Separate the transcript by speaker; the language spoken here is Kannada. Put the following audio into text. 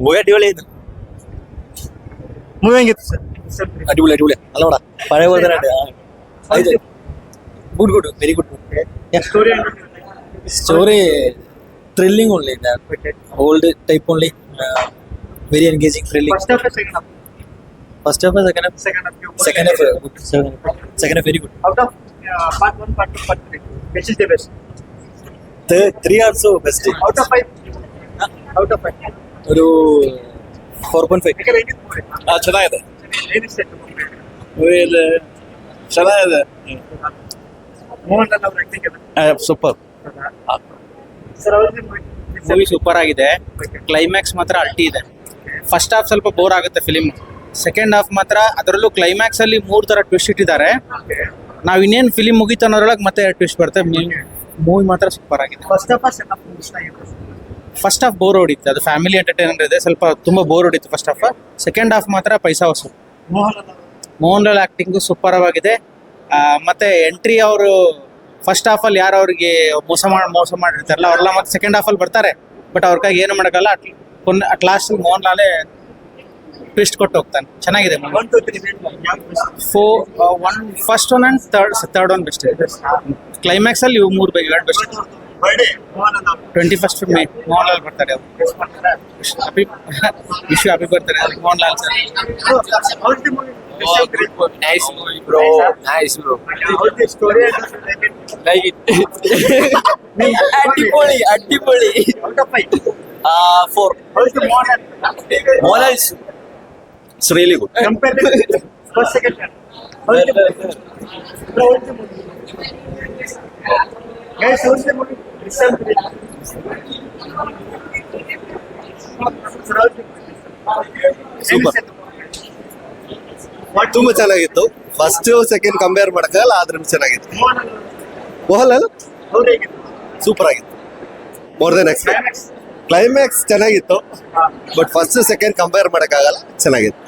Speaker 1: ಮೂವಿ ಅಡಿಪೊಳಿ ಆಯ್ತು.
Speaker 2: ಮೂವಿ ಹೆಂಗಿತ್ತು ಸರ್?
Speaker 1: ಅಡಿಪೊಳಿ ಅಡಿಪೊಳಿ ಅಲ್ಲ ನೋಡ ಪಳೆ ಹೋದ್ರೆ ಆಯ್ತು. Good good very good.
Speaker 2: Story
Speaker 1: story thrilling only, old type only, very engaging thrilling.
Speaker 2: First half second half
Speaker 1: first half second half second half good, second half very good.
Speaker 2: Out of part 1 part 2 part 3 which is the best?
Speaker 1: 3 also best.
Speaker 2: Out of 5 out of 5
Speaker 1: ഒരു 4.5. ಚೆನ್ನಾಗಿದೆ
Speaker 2: ಏನಿಷ್ಟ
Speaker 1: ಮೂವಿ. ಚೆನ್ನಾಗಿದೆ,
Speaker 2: ಮೋಹನ್ ಲಾಲ್ ಅವ್ರ ಆಕ್ಟಿಂಗ್
Speaker 1: ಸೂಪರ್.
Speaker 2: ಸರ್ ಅವ್ರಿಗೆ
Speaker 3: ಮೂವಿ ಸೂಪರ್ ಆಗಿದೆ. ಕ್ಲೈಮ್ಯಾಕ್ಸ್ ಮಾತ್ರ ಅಲ್ಟಿ ಇದೆ. ಫಸ್ಟ್ ಹಾಫ್ ಸ್ವಲ್ಪ ಬೋರ್ ಆಗುತ್ತೆ ಫಿಲಿಮ್. ಸೆಕೆಂಡ್ ಹಾಫ್ ಮಾತ್ರ, ಅದರಲ್ಲೂ ಕ್ಲೈಮ್ಯಾಕ್ಸ್ ಅಲ್ಲಿ 3 ತರ ಟ್ವಿಸ್ಟ್ ಇಟ್ಟಿದ್ದಾರೆ. ನಾವ್ ಇನ್ನೇನು ಫಿಲಿಮ್ ಮುಗೀತು ಅನ್ನೋದ್ರೊಳಗೆ ಮತ್ತೆ ಟ್ವಿಸ್ಟ್ ಬರುತ್ತೆ. ಮೂವಿ ಮಾತ್ರ ಸೂಪರ್ ಆಗಿದೆ.
Speaker 2: ಫಸ್ಟ್ ಹಾಫ್ ಸೆಕೆಂಡ್ ಹಾಫ್ ಇಷ್ಟ ಆಗಿದೆ.
Speaker 3: ಫಸ್ಟ್ ಹಾಫ್ ಬೋರ್ ಹೊಡಿತು, ಅದು ಫ್ಯಾಮಿಲಿ ಎಂಟರ್ಟೈನರ್ ಇದೆ, ಸ್ವಲ್ಪ ತುಂಬಾ ಬೋರ್ ಹೊಡಿತು ಫಸ್ಟ್ ಹಾಫ್. ಸೆಕೆಂಡ್ ಹಾಫ್ ಮಾತ್ರ ಪೈಸಾ ವಸೂಲ್. ಮೋಹನ್ ಲಾಲ್ ಆಕ್ಟಿಂಗು ಸೂಪರ್ ಆಗಿದೆ. ಮತ್ತೆ ಎಂಟ್ರಿ ಅವರು ಫಸ್ಟ್ ಹಾಫ್ ಅಲ್ಲಿ ಯಾರು ಅವ್ರಿಗೆ ಮೋಸ ಮಾಡಿರ್ತಾರಲ್ಲ ಅವ್ರೆಲ್ಲ ಮತ್ತೆ ಸೆಕೆಂಡ್ ಹಾಫ್ ಅಲ್ಲಿ ಬರ್ತಾರೆ. ಬಟ್ ಅವ್ರ ಕೈಗೆ ಏನು ಮಾಡೋಕ್ಕಲ್ಲ. ಅಟ್ ಲಾಸ್ಟ್ ಮೋಹನ್ ಲಾಲೇ ಟ್ವಿಸ್ಟ್ ಕೊಟ್ಟು ಹೋಗ್ತಾನೆ. ಚೆನ್ನಾಗಿದೆ.
Speaker 2: 1 2 3 ಯಾವ್ದು best?
Speaker 3: First one and third one best. Climax ಅಲ್ಲಿ ಇವು 3 best.
Speaker 2: Birthday Mohan Lal
Speaker 3: 21st May Mohan Lal ಬರ್ತಾರೆ.
Speaker 2: ಗೆಸ್ ಮಾಡ್ತಾರೆ.
Speaker 3: Wish happy birthday Mohan Lal sir.
Speaker 2: How's the movie?
Speaker 1: Nice movie bro, nice bro.
Speaker 2: How's the story and
Speaker 1: like it. ಅಡಿಪೊಳಿ ಅಡಿಪೊಳಿ.
Speaker 2: out of 5
Speaker 1: 4.
Speaker 2: how's the Mohan
Speaker 1: Mohan is it's really good.
Speaker 2: compare the first second one? How's the movie? Guys, how's the movie? Listen to it.
Speaker 1: Super. ತುಂಬಾ ಚೆನ್ನಾಗಿತ್ತು. ಫಸ್ಟ್ ಸೆಕೆಂಡ್ ಕಂಪೇರ್ ಮಾಡಕ್ಕಾಗಲ್ಲ, ಆದ್ರೂ ಚೆನ್ನಾಗಿತ್ತು. ಮೋಹನ್ ಲಾಲ್ ಸೂಪರ್ ಆಗಿತ್ತು. More than expect. ಕ್ಲೈಮ್ಯಾಕ್ಸ್ ಚೆನ್ನಾಗಿತ್ತು, ಬಟ್ ಫಸ್ಟ್ ಸೆಕೆಂಡ್ ಕಂಪೇರ್ ಮಾಡಕ್ಕಾಗಲ್ಲ, ಚೆನ್ನಾಗಿತ್ತು.